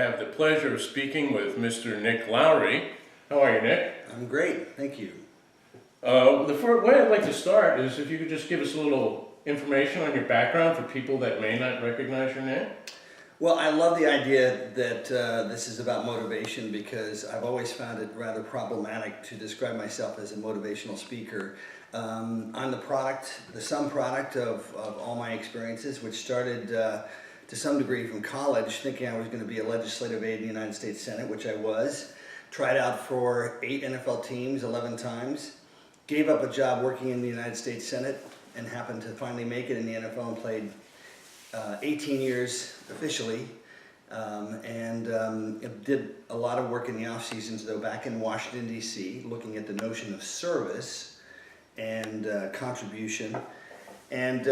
have the pleasure of speaking with Mr. Nick Lowery. How are you, Nick? I'm great, thank you. The first way I'd like to start is if you could just give us a little information on your background for people that may not recognize your name. Well, I love the idea that this is about motivation because I've always found it rather problematic to describe myself as a motivational speaker. I'm the sum product of all my experiences, which started to some degree from college, thinking I was going to be a legislative aide in the United States Senate, which I was. Tried out for 8 NFL teams 11 times. Gave up a job working in the United States Senate and happened to finally make it in the NFL and played 18 years officially, did a lot of work in the off seasons though back in Washington D.C. looking at the notion of service and contribution, and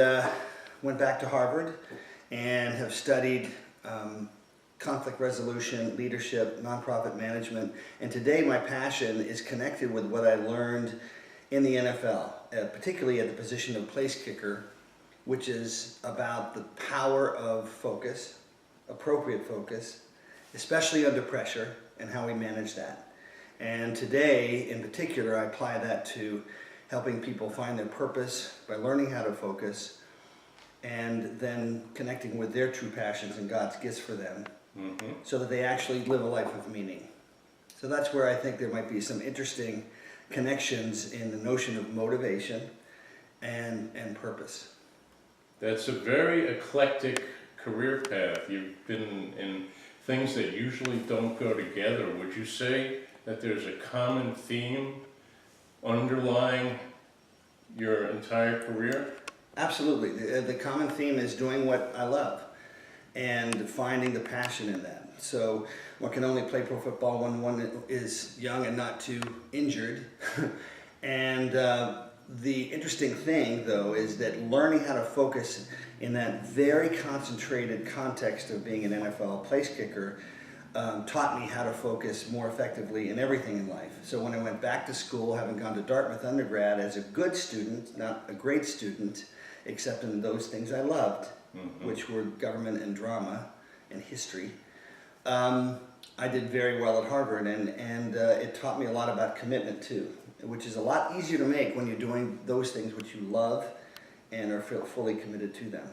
went back to Harvard and have studied conflict resolution, leadership, nonprofit management, and today my passion is connected with what I learned in the NFL, particularly at the position of place kicker, which is about the power of focus, appropriate focus, especially under pressure, and how we manage that. And today, in particular, I apply that to helping people find their purpose by learning how to focus and then connecting with their true passions and God's gifts for them so that they actually live a life of meaning. So that's where I think there might be some interesting connections in the notion of motivation and purpose. That's a very eclectic career path. You've been in things that usually don't go together. Would you say that there's a common theme underlying your entire career? Absolutely. The common theme is doing what I love and finding the passion in that. So one can only play pro football when one is young and not too injured. And the interesting thing, though, is that learning how to focus in that very concentrated context of being an NFL place kicker taught me how to focus more effectively in everything in life. So when I went back to school, having gone to Dartmouth undergrad as a good student, not a great student, except in those things I loved, which were government and drama and history, I did very well at Harvard, and it taught me a lot about commitment too, which is a lot easier to make when you're doing those things which you love and are fully committed to them.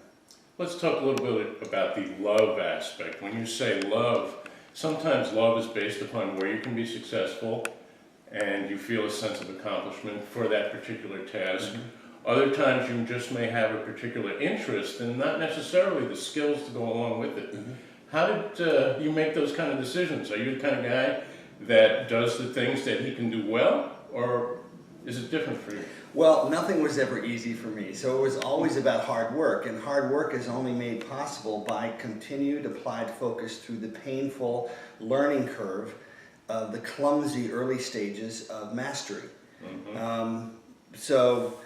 Let's talk a little bit about the love aspect. When you say love, sometimes love is based upon where you can be successful and you feel a sense of accomplishment for that particular task. Other times you just may have a particular interest and not necessarily the skills to go along with it. How did you make those kind of decisions? Are you the kind of guy that does the things that he can do well, or is it different for you? Well, nothing was ever easy for me, so it was always about hard work, and hard work is only made possible by continued applied focus through the painful learning curve of the clumsy early stages of mastery. So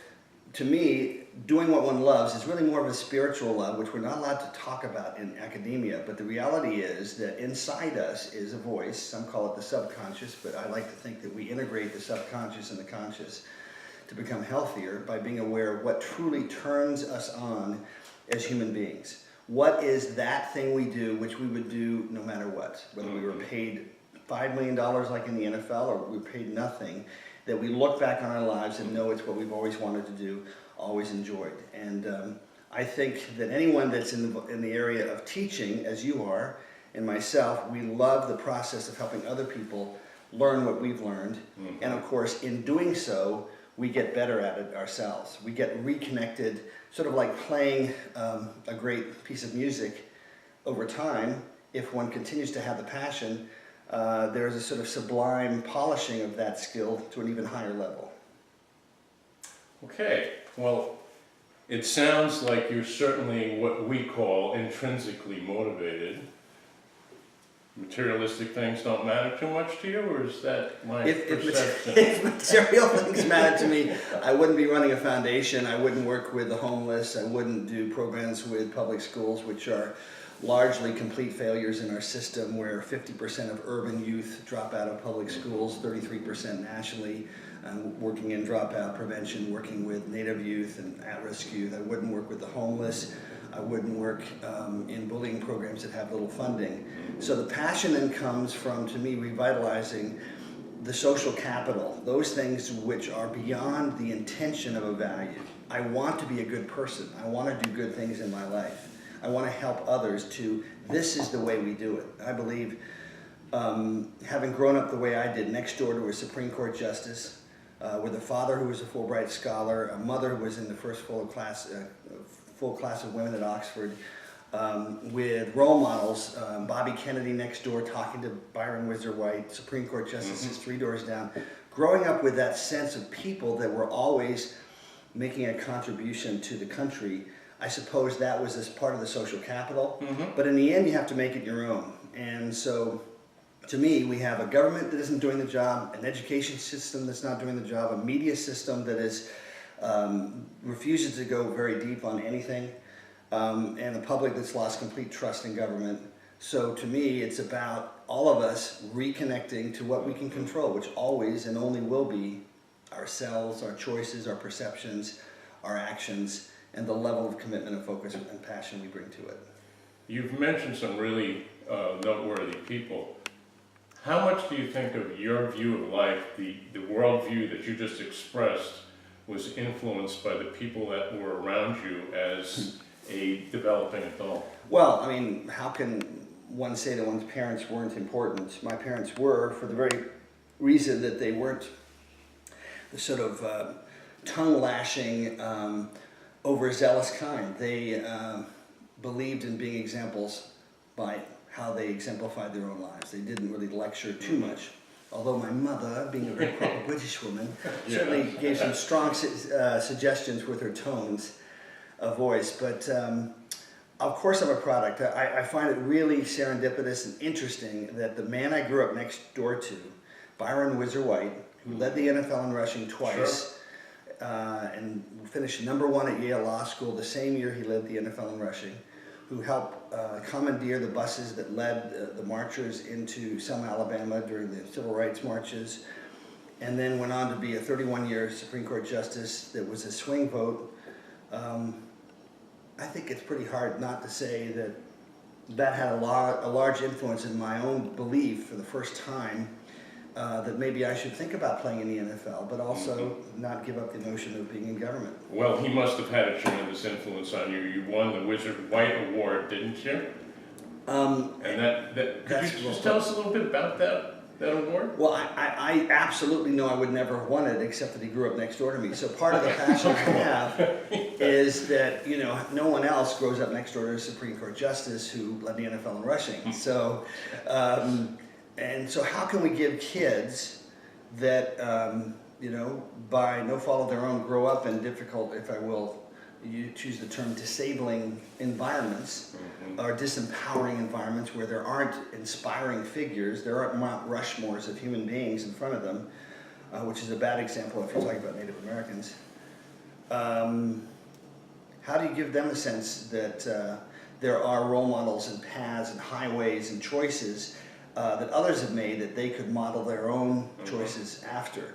to me, doing what one loves is really more of a spiritual love, which we're not allowed to talk about in academia, but the reality is that inside us is a voice. Some call it the subconscious, but I like to think that we integrate the subconscious and the conscious to become healthier by being aware of what truly turns us on as human beings. What is that thing we do which we would do no matter what, whether we were paid $5 million like in the NFL or we were paid nothing, that we look back on our lives and know it's what we've always wanted to do, always enjoyed. And I think that anyone that's in the area of teaching, as you are, and myself, we love the process of helping other people learn what we've learned. And of course, in doing so, we get better at it ourselves. We get reconnected, sort of like playing a great piece of music over time. If one continues to have the passion, there's a sort of sublime polishing of that skill to an even higher level. Okay, well, it sounds like you're certainly what we call intrinsically motivated. Materialistic things don't matter too much to you, or is that my perception? If material things matter to me, I wouldn't be running a foundation, I wouldn't work with the homeless, I wouldn't do programs with public schools, which are largely complete failures in our system, where 50% of urban youth drop out of public schools, 33% nationally. Working in dropout prevention, working with Native youth and at-risk youth. I wouldn't work with the homeless. I wouldn't work in bullying programs that have little funding. So the passion then comes from, to me, revitalizing the social capital, those things which are beyond the intention of a value. I want to be a good person. I want to do good things in my life. I want to help others to, this is the way we do it. I believe, having grown up the way I did, next door to a Supreme Court justice, with a father who was a Fulbright scholar, a mother who was in the first full class of women at Oxford, with role models, Bobby Kennedy next door talking to Byron Whizzer White, Supreme Court justices 3 doors down. Growing up with that sense of people that were always making a contribution to the country, I suppose that was as part of the social capital. But in the end, you have to make it your own. And so, to me, we have a government that isn't doing the job, an education system that's not doing the job, a media system that is refuses to go very deep on anything, and a public that's lost complete trust in government. So to me, it's about all of us reconnecting to what we can control, which always and only will be ourselves, our choices, our perceptions, our actions, and the level of commitment and focus and passion we bring to it. You've mentioned some really noteworthy people. How much do you think of your view of life, the worldview that you just expressed, was influenced by the people that were around you as a developing adult? Well, I mean, how can one say that one's parents weren't important? My parents were, for the very reason that they weren't the sort of tongue-lashing, overzealous kind. They believed in being examples by how they exemplified their own lives. They didn't really lecture too much. Although my mother, being a very proper British woman, certainly gave some strong suggestions with her tones of voice. But of course I'm a product. I find it really serendipitous and interesting that the man I grew up next door to, Byron Whizzer White, who led the NFL in rushing twice, and finished #1 at Yale Law School the same year he led the NFL in rushing, who helped commandeer the buses that led the marchers into Selma, Alabama during the civil rights marches, and then went on to be a 31-year Supreme Court justice that was a swing vote. I think it's pretty hard not to say that that had a large influence in my own belief for the first time that maybe I should think about playing in the NFL, but also not give up the notion of being in government. Well, he must have had a tremendous influence on you. You won the Wizard White Award, didn't you? And could you just tell us a little bit about that award? Well, I absolutely know I would never have won it, except that he grew up next door to me. So part of the passion I have is that, you know, no one else grows up next door to a Supreme Court justice who led the NFL in rushing. So, and so how can we give kids that, you know, by no fault of their own, grow up in difficult, if I will, you choose the term, disabling environments, or disempowering environments where there aren't inspiring figures, there aren't Mount Rushmores of human beings in front of them, which is a bad example if you're talking about Native Americans. How do you give them a sense that there are role models and paths and highways and choices that others have made that they could model their own choices after?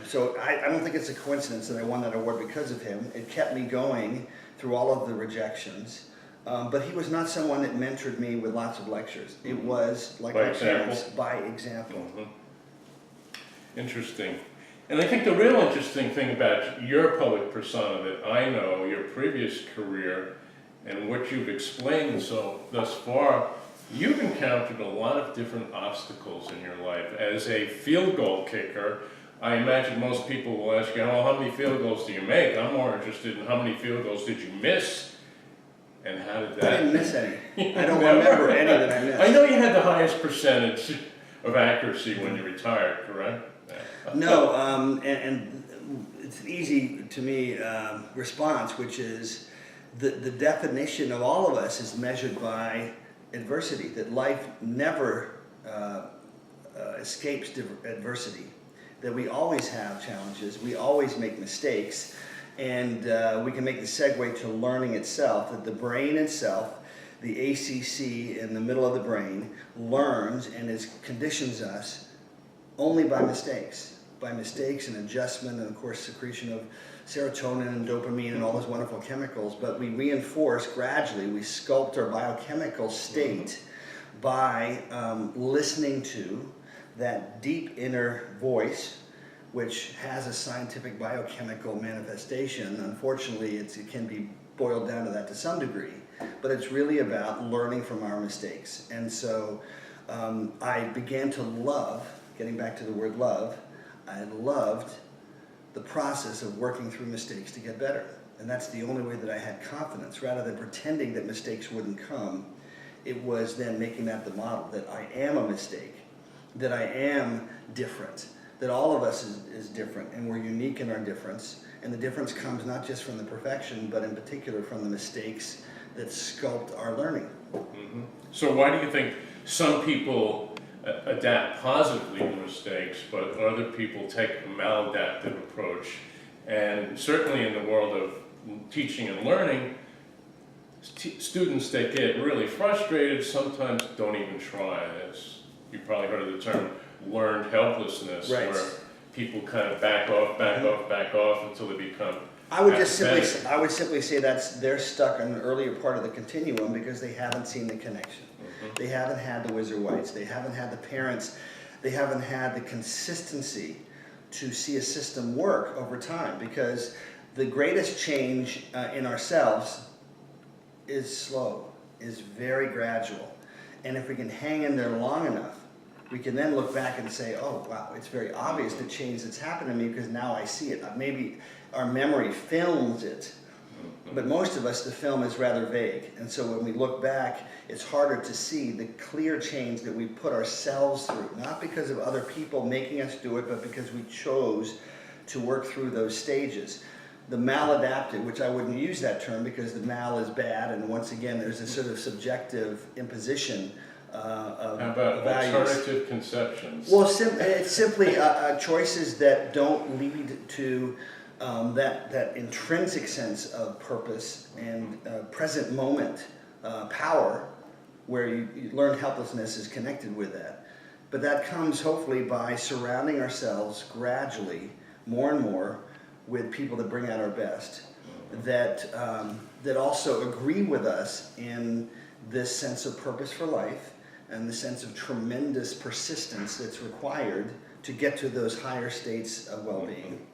So I don't think it's a coincidence that I won that award because of him. It kept me going through all of the rejections. But he was not someone that mentored me with lots of lectures. It was, like my parents, by example. Interesting. And I think the real interesting thing about your public persona that I know, your previous career, and what you've explained thus far, you've encountered a lot of different obstacles in your life. As a field goal kicker, I imagine most people will ask you, well, how many field goals do you make? I'm more interested in how many field goals did you miss, and how did that... I didn't miss any. I don't remember any that I missed. I know you had the highest percentage of accuracy when you retired, correct? No, and it's an easy, to me, response, which is the definition of all of us is measured by adversity, that life never escapes adversity, that we always have challenges, we always make mistakes, and we can make the segue to learning itself, that the brain itself, the ACC in the middle of the brain, learns and conditions us only by mistakes and adjustment, and of course secretion of serotonin and dopamine and all those wonderful chemicals, but we reinforce gradually, we sculpt our biochemical state by listening to that deep inner voice, which has a scientific biochemical manifestation. Unfortunately, it can be boiled down to that to some degree, but it's really about learning from our mistakes. And so I began to love, getting back to the word love, I loved the process of working through mistakes to get better. And that's the only way that I had confidence. Rather than pretending that mistakes wouldn't come, it was then making that the model, that I am a mistake, that I am different, that all of us is different, and we're unique in our difference. And the difference comes not just from the perfection, but in particular from the mistakes that sculpt our learning. Mm-hmm. So why do you think some people adapt positively to mistakes, but other people take a maladaptive approach? And certainly in the world of teaching and learning, students that get really frustrated sometimes don't even try. As you probably heard of the term learned helplessness, Right. where people kind of back off until they become I would simply say they're stuck in an earlier part of the continuum because they haven't seen the connection. Mm-hmm. They haven't had the whizzer whites. They haven't had the parents. They haven't had the consistency to see a system work over time, because the greatest change in ourselves is slow, is very gradual. And if we can hang in there long enough, we can then look back and say, oh, wow, it's very obvious the change that's happened to me because now I see it. Maybe our memory films it, but most of us, the film is rather vague. And so when we look back, it's harder to see the clear change that we put ourselves through, not because of other people making us do it, but because we chose to work through those stages. The maladaptive, which I wouldn't use that term because the mal is bad, and once again, there's a sort of subjective imposition of How about values. alternative conceptions? Well, it's simply choices that don't lead to that intrinsic sense of purpose and present moment power, where you learn helplessness is connected with that. But that comes hopefully by surrounding ourselves gradually, more and more, with people that bring out our best, that also agree with us in this sense of purpose for life and the sense of tremendous persistence that's required to get to those higher states of well-being.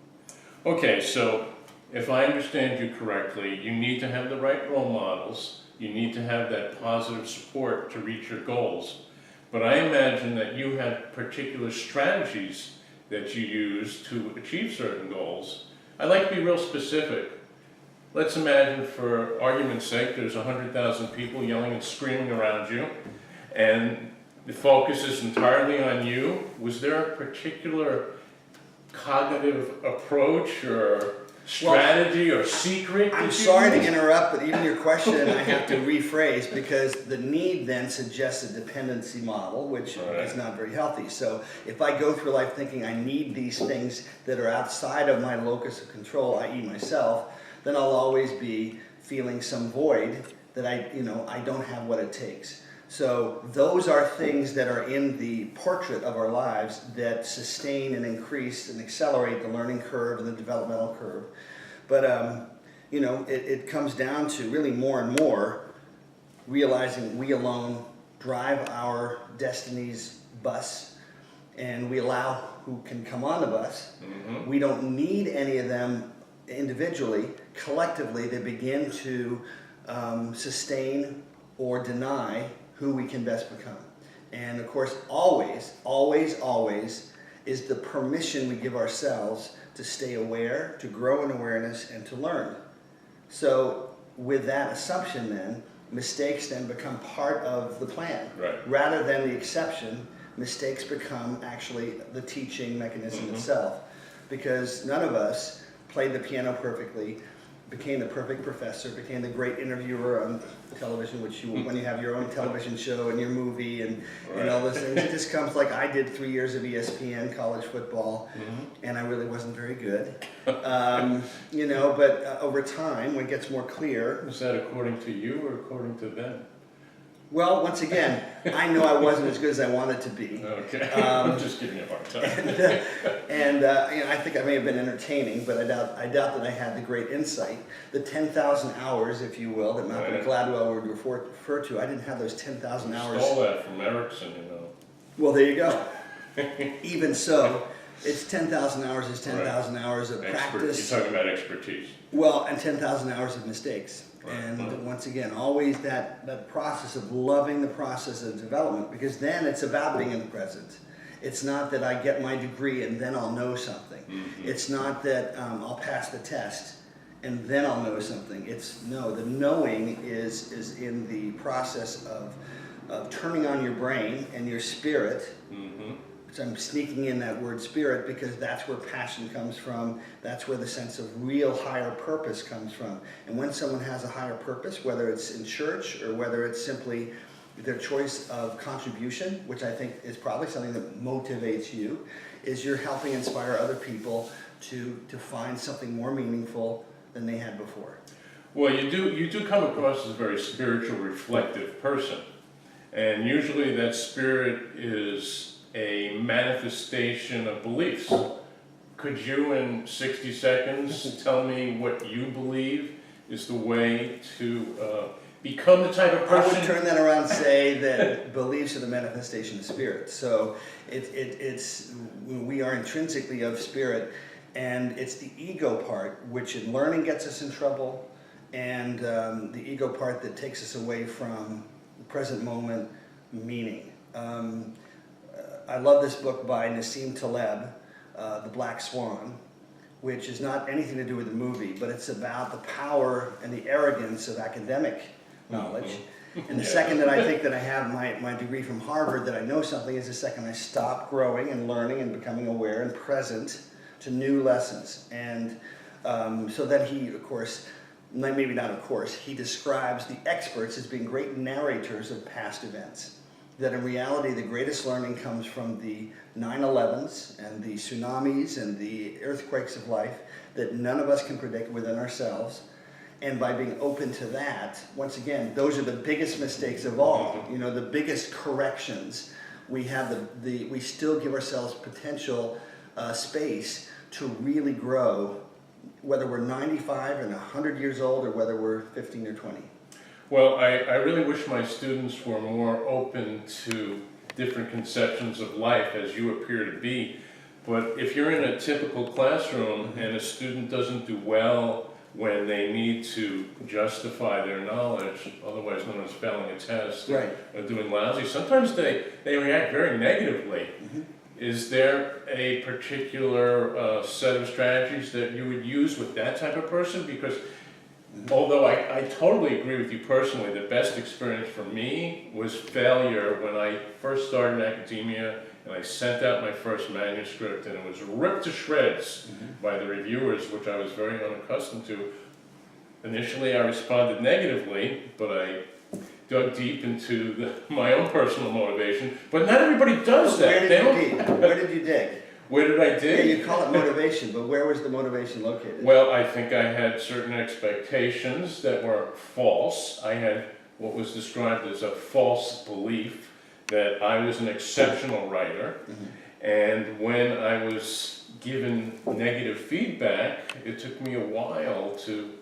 Okay, so if I understand you correctly, you need to have the right role models, you need to have that positive support to reach your goals. But I imagine that you had particular strategies that you use to achieve certain goals. I'd like to be real specific. Let's imagine, for argument's sake, there's 100,000 people yelling and screaming around you, and the focus is entirely on you. Was there a particular cognitive approach or strategy or secret? I'm sorry to interrupt, but even your question I have to rephrase, because the need then suggests a dependency model, which is not very healthy. So if I go through life thinking I need these things that are outside of my locus of control, i.e. myself, then I'll always be feeling some void that I don't have what it takes. So those are things that are in the portrait of our lives that sustain and increase and accelerate the learning curve and the developmental curve. But it comes down to really more and more realizing we alone drive our destiny's bus, and we allow who can come on the bus. Mm-hmm. We don't need any of them individually. Collectively, they begin to sustain or deny who we can best become. And of course, always, always, always is the permission we give ourselves to stay aware, to grow in awareness, and to learn. So with that assumption then, mistakes then become part of the plan. Right. Rather than the exception, mistakes become actually the teaching mechanism itself. Because none of us played the piano perfectly, became the perfect professor, became the great interviewer on television, which when you have your own television show and your movie and all those things, it just comes like I did 3 years of ESPN college football, and I really wasn't very good. But over time, when it gets more clear. Is that according to you or according to them? Well, once again, I know I wasn't as good as I wanted to be. Okay, I'm just giving you a hard time. And I think I may have been entertaining, but I doubt that I had the great insight. The 10,000 hours, if you will, that Malcolm Gladwell would refer to, I didn't have those 10,000 hours. Stole that from Erickson, Well, there you go. Even so, it's 10,000 hours is 10,000 hours of practice. You're talking about expertise. Well, and 10,000 hours of mistakes. Right. And once again, always that process of loving the process of development, because then it's about being in the present. It's not that I get my degree and then I'll know something. Mm-hmm. It's not that I'll pass the test and then I'll know something. The knowing is in the process of turning on your brain and your spirit. Mm-hmm. So I'm sneaking in that word spirit because that's where passion comes from. That's where the sense of real higher purpose comes from. And when someone has a higher purpose, whether it's in church or whether it's simply their choice of contribution, which I think is probably something that motivates you, is you're helping inspire other people to find something more meaningful than they had before. Well, you do come across as a very spiritual, reflective person. And usually that spirit is a manifestation of beliefs. Could you, in 60 seconds, tell me what you believe is the way to become the type of person? I would turn that around and say that beliefs are the manifestation of spirit. So we are intrinsically of spirit, and it's the ego part, which in learning gets us in trouble, and the ego part that takes us away from the present moment meaning. I love this book by Nassim Taleb, The Black Swan, which is not anything to do with the movie, but it's about the power and the arrogance of academic knowledge. Mm-hmm. And the second that I think that I have my degree from Harvard, that I know something, is the second I stop growing and learning and becoming aware and present to new lessons. And so then he, of course, maybe not of course, he describes the experts as being great narrators of past events. That in reality, the greatest learning comes from the 9/11s and the tsunamis and the earthquakes of life that none of us can predict within ourselves. And by being open to that, once again, those are the biggest mistakes of all. The biggest corrections. We have we still give ourselves potential space to really grow, whether we're 95 and 100 years old or whether we're 15 or 20. Well, I really wish my students were more open to different conceptions of life, as you appear to be. But if you're in a typical classroom and a student doesn't do well when they need to justify their knowledge, otherwise known as failing a test, right, or doing lousy, sometimes they react very negatively. Mm-hmm. Is there a particular set of strategies that you would use with that type of person? Because although I totally agree with you personally, the best experience for me was failure when I first started in academia and I sent out my first manuscript and it was ripped to shreds by the reviewers, which I was very unaccustomed to. Initially I responded negatively, but I dug deep into my own personal motivation. But not everybody does that. Where did you dig? Where did I dig? Yeah, you call it motivation, but where was the motivation located? Well, I think I had certain expectations that were false. I had what was described as a false belief that I was an exceptional writer. Mm-hmm. And when I was given negative feedback, it took me a while to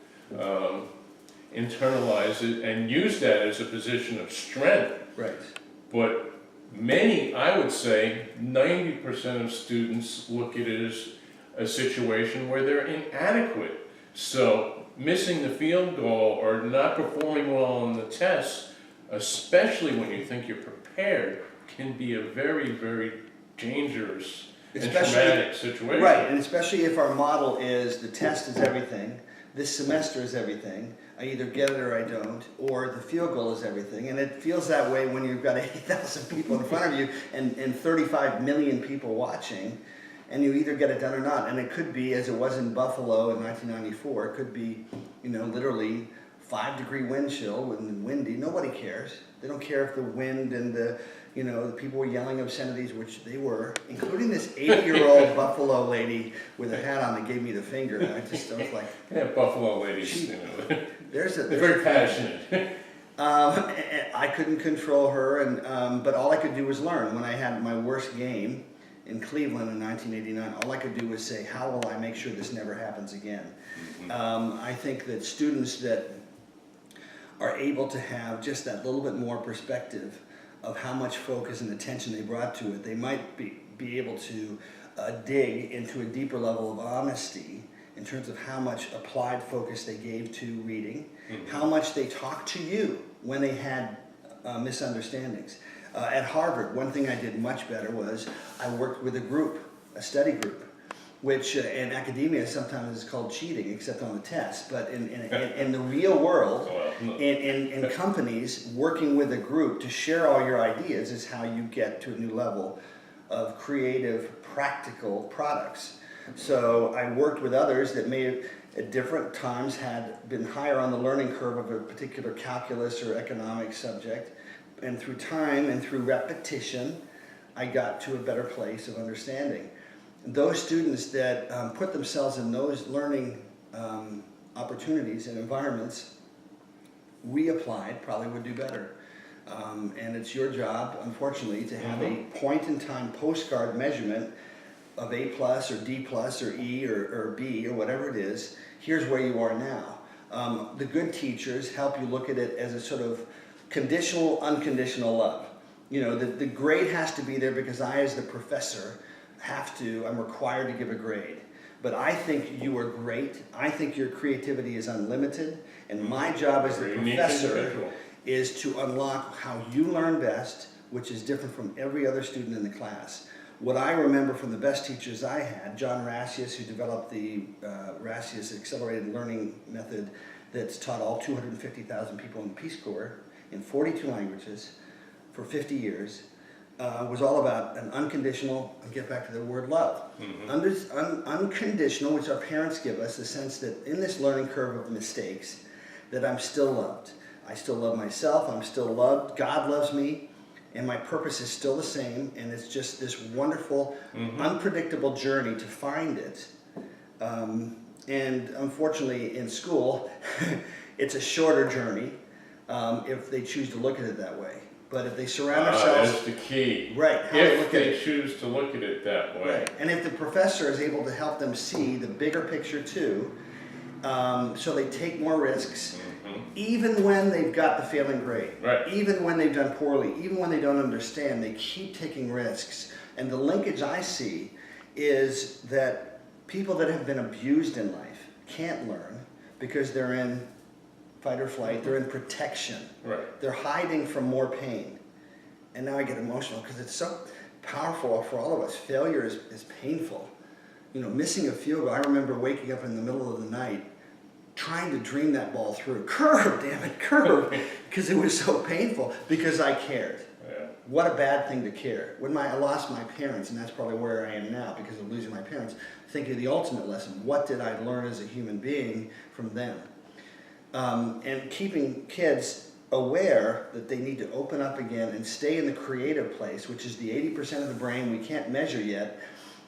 internalize it and use that as a position of strength. Right. But many, I would say, 90% of students look at it as a situation where they're inadequate. So missing the field goal or not performing well on the test, especially when you think you're prepared, can be a very, very dangerous and traumatic situation. Right, and especially if our model is the test is everything, this semester is everything, I either get it or I don't, or the field goal is everything. And it feels that way when you've got 80,000 people in front of you and 35 million people watching, and you either get it done or not. And it could be, as it was in Buffalo in 1994, it could be, literally 5-degree wind chill and windy. Nobody cares. They don't care if the wind and the people were yelling obscenities, which they were, including this 80-year-old Buffalo lady with a hat on that gave me the finger. And I was like, yeah, Buffalo ladies, they're very passionate. I couldn't control her, but all I could do was learn. When I had my worst game, in Cleveland in 1989, all I could do was say, how will I make sure this never happens again? I think that students that are able to have just that little bit more perspective of how much focus and attention they brought to it, they might be able to dig into a deeper level of honesty in terms of how much applied focus they gave to reading, how much they talked to you when they had misunderstandings. At Harvard, one thing I did much better was I worked with a group, a study group, which in academia sometimes is called cheating, except on the test. But in the real world, in companies, working with a group to share all your ideas is how you get to a new level of creative, practical products. So I worked with others that may have, at different times, had been higher on the learning curve of a particular calculus or economic subject. And through time and through repetition, I got to a better place of understanding. Those students that put themselves in those learning opportunities and environments, reapplied, probably would do better. And it's your job, unfortunately, to have a point-in-time postcard measurement of A plus or D plus or E or B or whatever it is. Here's where you are now. The good teachers help you look at it as a sort of conditional, unconditional love. You know, the grade has to be there because I, as the professor, I'm required to give a grade. But I think you are great. I think your creativity is unlimited. And my job as the professor is to unlock how you learn best, which is different from every other student in the class. What I remember from the best teachers I had, John Rassius, who developed the Rassius Accelerated Learning Method that's taught all 250,000 people in the Peace Corps in 42 languages for 50 years, was all about an unconditional, and get back to the word love. Unconditional, which our parents give us, the sense that in this learning curve of mistakes, that I'm still loved. I still love myself, I'm still loved, God loves me, and my purpose is still the same, and it's just this wonderful, unpredictable journey to find it. And unfortunately in school, it's a shorter journey if they choose to look at it that way. But if they surround themselves... That's the key. Right. If they choose to look at it that way. Right. And if the professor is able to help them see the bigger picture too, so they take more risks, even when they've got the failing grade, even when they've done poorly, even when they don't understand, they keep taking risks. And the linkage I see is that people that have been abused in life can't learn because they're in fight or flight, they're in protection. They're hiding from more pain. And now I get emotional because it's so powerful for all of us. Failure is painful. You know, missing a field goal. I remember waking up in the middle of the night trying to dream that ball through. Curve, damn it, curve. Because it was so painful because I cared. What a bad thing to care. When I lost my parents, and that's probably where I am now because of losing my parents, think of the ultimate lesson. What did I learn as a human being from them? And keeping kids aware that they need to open up again and stay in the creative place, which is the 80% of the brain we can't measure yet,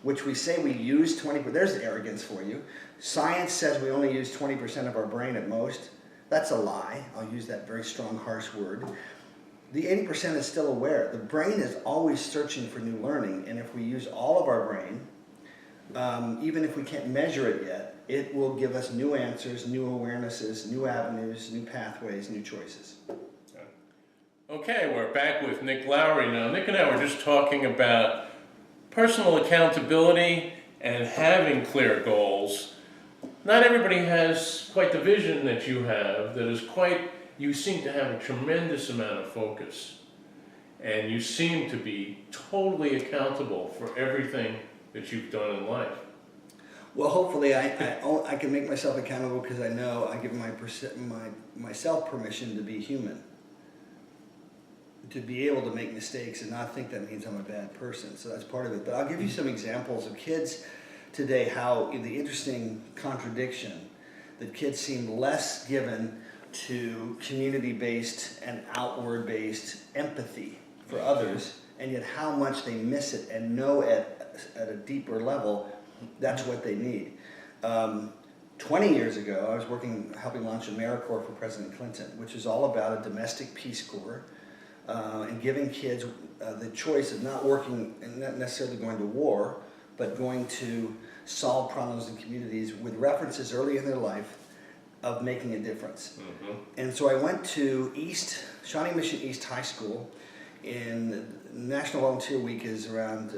which we say we use 20%. There's the arrogance for you. Science says we only use 20% of our brain at most. That's a lie. I'll use that very strong, harsh word. The 80% is still aware. The brain is always searching for new learning, and if we use all of our brain, even if we can't measure it yet, it will give us new answers, new awarenesses, new avenues, new pathways, new choices. Okay, we're back with Nick Lowery now. Nick and I were just talking about personal accountability and having clear goals. Not everybody has quite the vision that you have, you seem to have a tremendous amount of focus. And you seem to be totally accountable for everything that you've done in life. Well, hopefully I can make myself accountable because I know I give myself permission to be human, to be able to make mistakes and not think that means I'm a bad person. So that's part of it. But I'll give you some examples of kids today, how the interesting contradiction that kids seem less given to community-based and outward-based empathy for others, and yet how much they miss it and know at a deeper level that's what they need. 20 years ago, I was helping launch AmeriCorps for President Clinton, which is all about a domestic Peace Corps and giving kids the choice of not working and not necessarily going to war, but going to solve problems in communities with references early in their life of making a difference. Mm-hmm. And so I went to Shawnee Mission East High School National Volunteer Week is around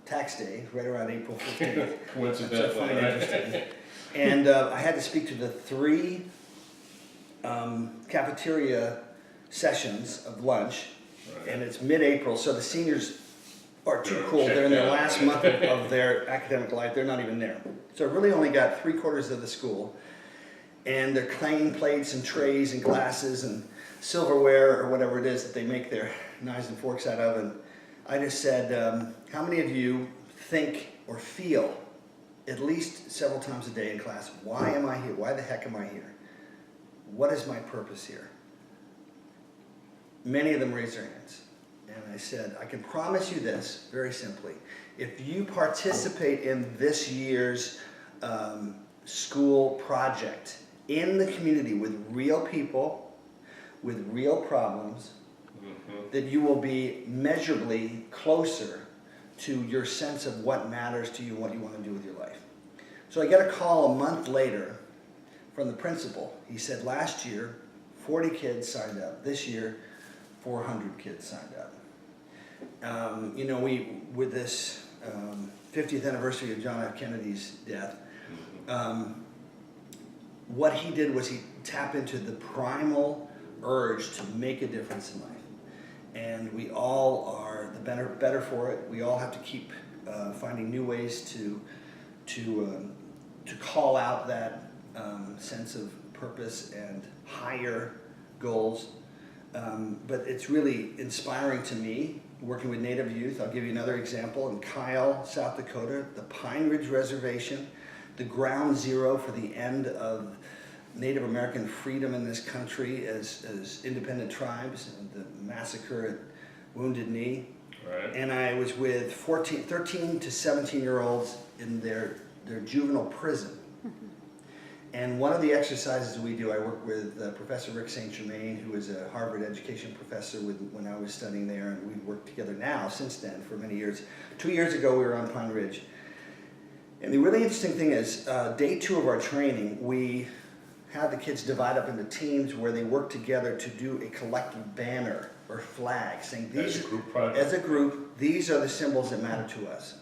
tax day, right around April 15th. Coincidentally, right? And I had to speak to the 3 cafeteria sessions of lunch, Right. and it's mid-April, so the seniors are too cool. They're in their last month of their academic life. They're not even there. So I really only got 3/4 of the school, and they're clanging plates and trays and glasses and silverware or whatever it is that they make their knives and forks out of. And I just said, how many of you think or feel at least several times a day in class, why am I here? Why the heck am I here? What is my purpose here? Many of them raised their hands. And I said, I can promise you this, very simply. If you participate in this year's school project in the community with real people, with real problems, that you will be measurably closer to your sense of what matters to you and what you want to do with your life. So I get a call a month later from the principal. He said, last year, 40 kids signed up. This year, 400 kids signed up. With this 50th anniversary of John F. Kennedy's death, what he did was he tapped into the primal urge to make a difference in life. And we all are the better for it. We all have to keep finding new ways to call out that sense of purpose and higher goals. But it's really inspiring to me, working with Native youth. I'll give you another example. In Kyle, South Dakota, the Pine Ridge Reservation, the ground zero for the end of Native American freedom in this country as independent tribes, and the massacre at Wounded Knee. Right. And I was with 13 to 17-year-olds in their juvenile prison. And one of the exercises we do, I work with Professor Rick St. Germain, who is a Harvard education professor when I was studying there, and we've worked together now, since then, for many years. 2 years ago, we were on Pine Ridge. And the really interesting thing is, day 2 of our training, we had the kids divide up into teams where they work together to do a collective banner or flag, saying these, as a group, these are the symbols that matter to us.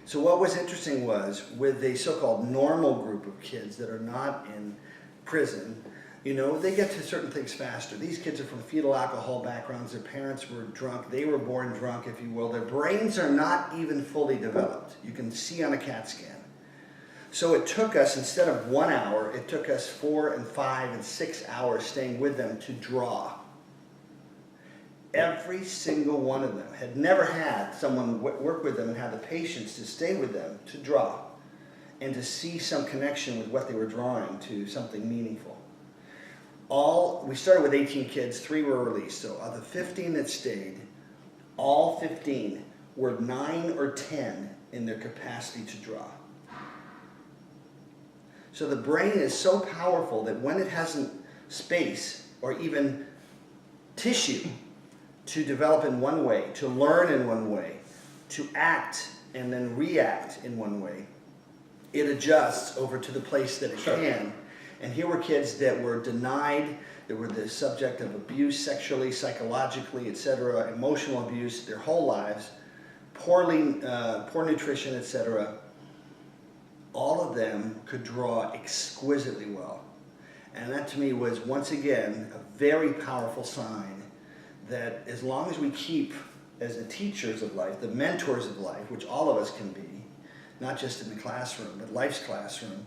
So what was interesting was, with a so-called normal group of kids that are not in prison, they get to certain things faster. These kids are from fetal alcohol backgrounds. Their parents were drunk. They were born drunk, if you will. Their brains are not even fully developed. You can see on a CAT scan. So it took us, instead of 1 hour, it took us 4 and 5 and 6 hours staying with them to draw. Every single one of them had never had someone work with them and have the patience to stay with them to draw and to see some connection with what they were drawing to something meaningful. We started with 18 kids, 3 were released. So of the 15 that stayed, all 15 were 9 or 10 in their capacity to draw. So the brain is so powerful that when it hasn't space or even tissue to develop in one way, to learn in one way, to act and then react in one way, it adjusts over to the place that it can. And here were kids that were denied, that were the subject of abuse sexually, psychologically, etc., emotional abuse their whole lives, poor nutrition, etc. All of them could draw exquisitely well. And that to me was, once again, a very powerful sign that as long as we keep, as the teachers of life, the mentors of life, which all of us can be, not just in the classroom, but life's classroom,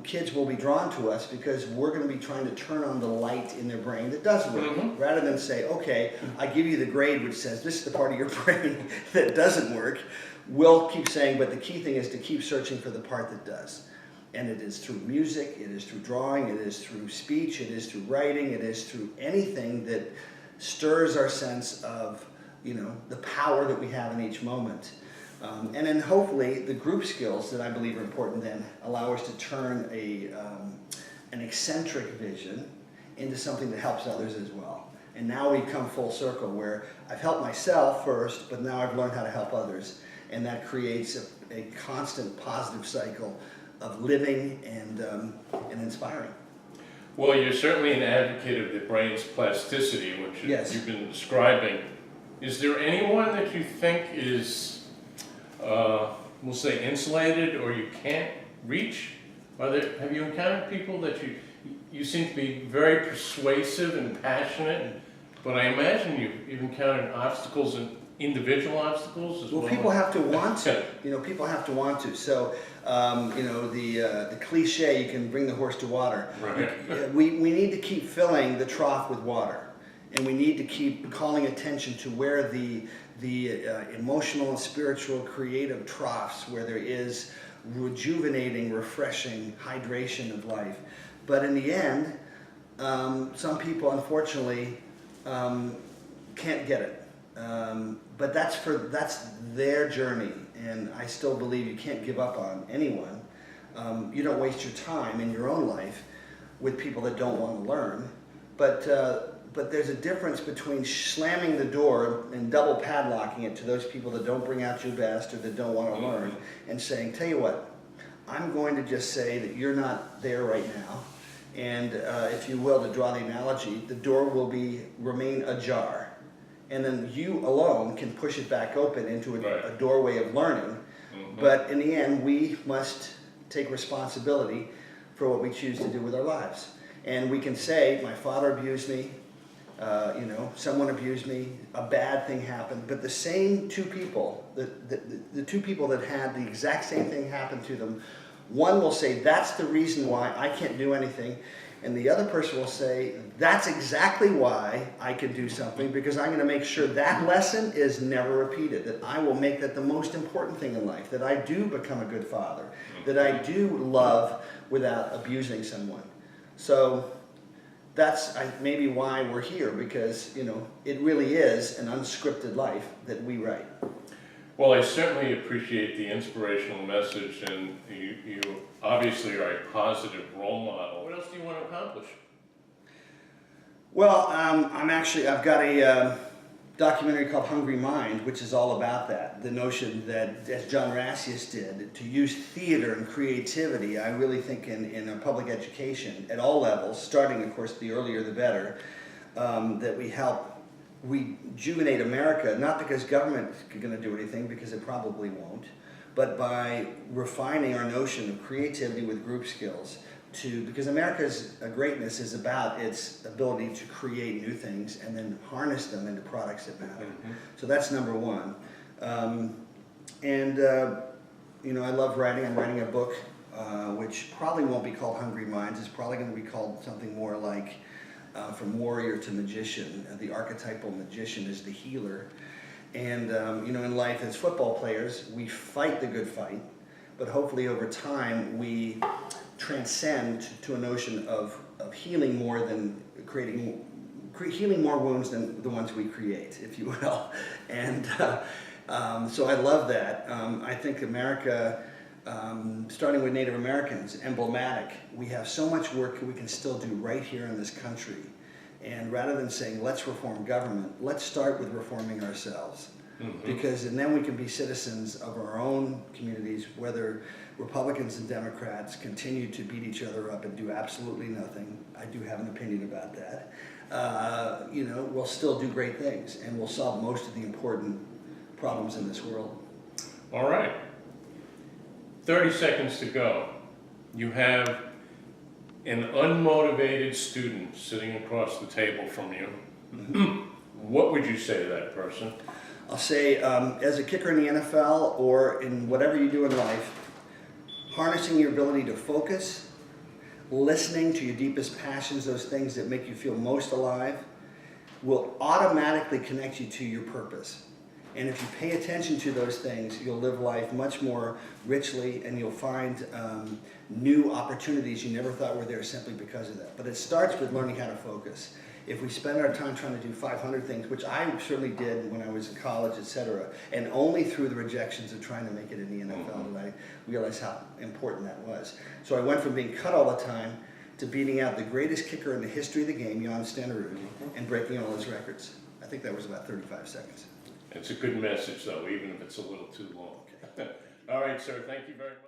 kids will be drawn to us because we're going to be trying to turn on the light in their brain that does work, rather than say, okay, I give you the grade which says this is the part of your brain that doesn't work. We'll keep saying, but the key thing is to keep searching for the part that does. And it is through music, it is through drawing, it is through speech, it is through writing, it is through anything that stirs our sense of, the power that we have in each moment. And then hopefully the group skills that I believe are important then allow us to turn an eccentric vision into something that helps others as well. And now we've come full circle where I've helped myself first, but now I've learned how to help others. And that creates a constant positive cycle of living and inspiring. Well, you're certainly an advocate of the brain's plasticity, which Yes. you've been describing. Is there anyone that you think is, we'll say, insulated or you can't reach? Have you encountered people that you seem to be very persuasive and passionate, but I imagine you've encountered obstacles and individual obstacles as well? Well, people have to want to. People have to want to. So, the cliche, you can bring the horse to water. Right. We need to keep filling the trough with water. And we need to keep calling attention to where the emotional and spiritual creative troughs, where there is rejuvenating, refreshing hydration of life. But in the end, some people unfortunately can't get it. But that's their journey, and I still believe you can't give up on anyone. You don't waste your time in your own life with people that don't want to learn. But there's a difference between slamming the door and double padlocking it to those people that don't bring out your best or that don't want to learn, and saying, tell you what, I'm going to just say that you're not there right now. And if you will, to draw the analogy, the door will remain ajar. And then you alone can push it back open into a doorway of learning. Mm-hmm. But in the end, we must take responsibility for what we choose to do with our lives. And we can say, my father abused me, someone abused me, a bad thing happened, but the same two people, the two people that had the exact same thing happen to them, one will say, that's the reason why I can't do anything, and the other person will say, that's exactly why I can do something, because I'm going to make sure that lesson is never repeated, that I will make that the most important thing in life, that I do become a good father, that I do love without abusing someone. So that's maybe why we're here, because it really is an unscripted life that we write. Well, I certainly appreciate the inspirational message, and you obviously are a positive role model. What else do you want to accomplish? Well, I've got a documentary called Hungry Mind, which is all about that. The notion that, as John Rassius did, to use theater and creativity, I really think in a public education at all levels, starting, of course, the earlier the better, that we help rejuvenate America, not because government is going to do anything, because it probably won't, but by refining our notion of creativity with group skills, because America's greatness is about its ability to create new things and then harness them into products that matter. Mm-hmm. So that's number one. I love writing. I'm writing a book which probably won't be called Hungry Minds. It's probably going to be called something more like From Warrior to Magician. The archetypal magician is the healer. And, in life as football players, we fight the good fight, but hopefully over time we transcend to a notion of healing more than healing more wounds than the ones we create, if you will. And so I love that. I think America, starting with Native Americans, emblematic. We have so much work we can still do right here in this country. And rather than saying, let's reform government, let's start with reforming ourselves. Mm-hmm. And then we can be citizens of our own communities, whether Republicans and Democrats continue to beat each other up and do absolutely nothing. I do have an opinion about that. We'll still do great things, and we'll solve most of the important problems in this world. All right. 30 seconds to go. You have an unmotivated student sitting across the table from you. Mm-hmm. What would you say to that person? I'll say, as a kicker in the NFL or in whatever you do in life, harnessing your ability to focus, listening to your deepest passions, those things that make you feel most alive, will automatically connect you to your purpose. And if you pay attention to those things, you'll live life much more richly, and you'll find new opportunities you never thought were there simply because of that. But it starts with learning how to focus. If we spend our time trying to do 500 things, which I certainly did when I was in college, etc., and only through the rejections of trying to make it in the NFL did I realize how important that was. So I went from being cut all the time to beating out the greatest kicker in the history of the game, Jan Stenerud, and breaking all his records. I think that was about 35 seconds. It's a good message, though, even if it's a little too long. All right, sir, thank you very much.